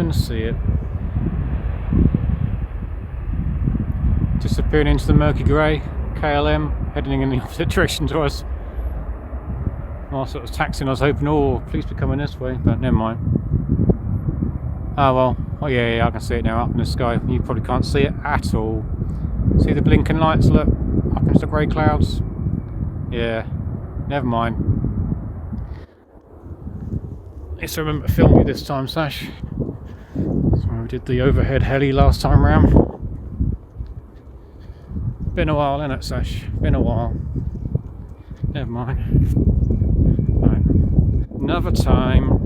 can see it. Disappearing into the murky grey. KLM heading in the opposite direction to us. Whilst it was taxiing, I was hoping, oh, please be coming this way, but never mind. Oh well, oh yeah, I can see it now up in the sky. You probably can't see it at all. See the blinking lights, look, up into the grey clouds. Yeah, never mind. At least I remember to film you this time, Sash. That's why we did the overhead heli last time round. Been a while, innit, Sash? Been a while. Never mind. Right. Another time.